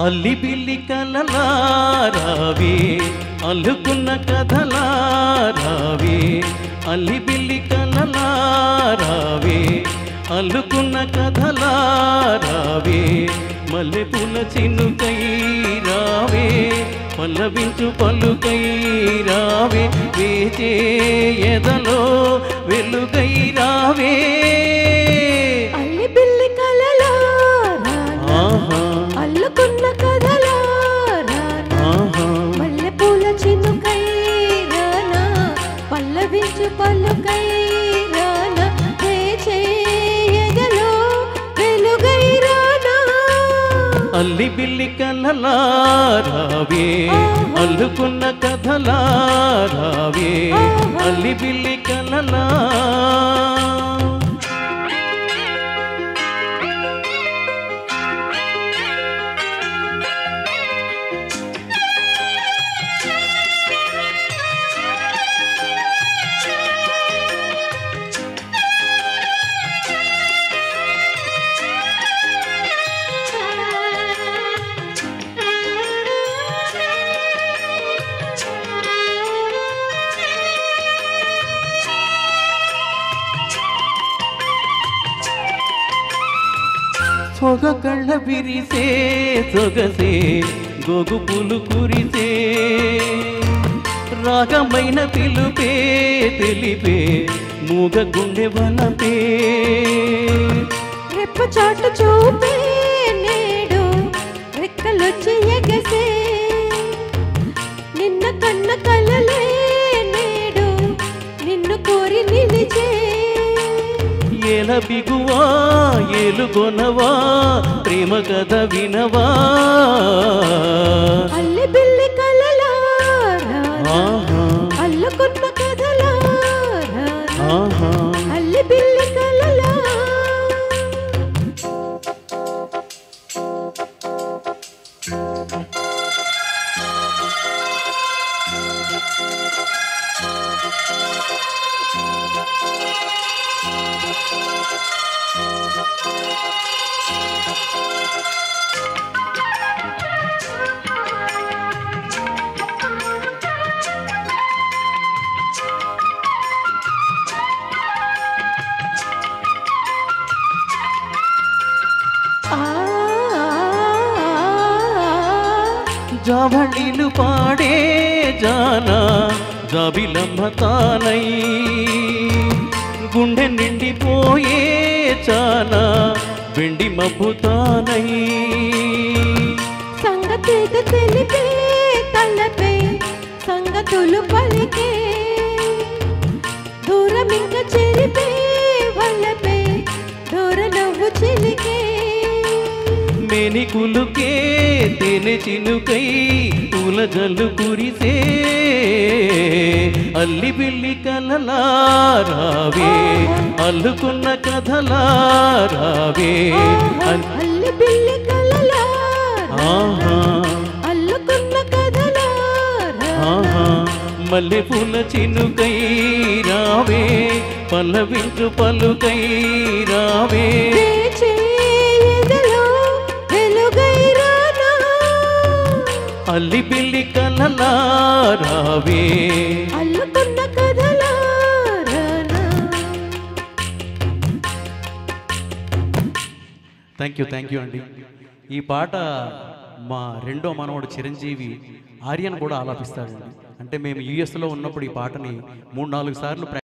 అల్లి బిల్లి కలలారావే అల్లుకున్న కథలారావే అల్లి బిల్లి కలలారావే అల్లుకున్న కథలారావే మల్లెపూల చినుకై రావే పల్లవించు పలుకై రావే వేచే ఎదలో వెలుగై రావే అల్లి బిల్లి కలలారానా అల్లుకున్న కథలారానా మల్లెపూల చినుకై రానా పల్లవించు పలుకై రానా వేచే ఎదలో వెలుగై రానా అల్లి బిల్లి కలలారావే అల్లుకున్న కథలారావే అల్లి బిల్లి కలలా సొగ కళ్ళ విరిసే సొగసే గోగు పులు కురిసే రాగమైన పిలుపే తెలిపే మూగ గుండె వలపే రెప్ప చాటు చూపే నేడు రెక్కలొచ్చి ఎగసే నిన్న కన్న కలలే నేడు నిన్ను కోరి నిలిచే ఏల బిగువా ఏలుగొనవా ప్రేమ కథ వినవా అల్లి బిల్లి కలలారానా అల్లుకున్న కథలారానా అల్లి బిల్లి కలలా జావళిలు పాడే జానా జాబిలమ్మ తానై గుండె నిండిపోయే చానా వెండి మబ్బు తానై సంగతేదో తెలిపే తలపే సంగతులు పలికే దూరం ఇంకా చెరిపే వల్లపే దూర నవ్వు చిలికే మేని కులుకే తేనె చినుకై పూల జల్లు కురిసే అల్లి బిల్లి కలలారావే అల్లుకున్న కథలారావే అల్లి బిల్లి కలలారానా అల్లుకున్న కథలారానా మల్లెపూల చినుకై రావే పల్లవించు పలుకై రావే అల్లి బిల్లి కలలారావే అల్లుకున్న కథలారానా థ్యాంక్ యూ అండి. ఈ పాట మా రెండో మనవడు చిరంజీవి ఆర్యన్ కూడా ఆలాపిస్తాడండి. అంటే మేము యూఎస్లో ఉన్నప్పుడు ఈ పాటని 3-4 సార్లు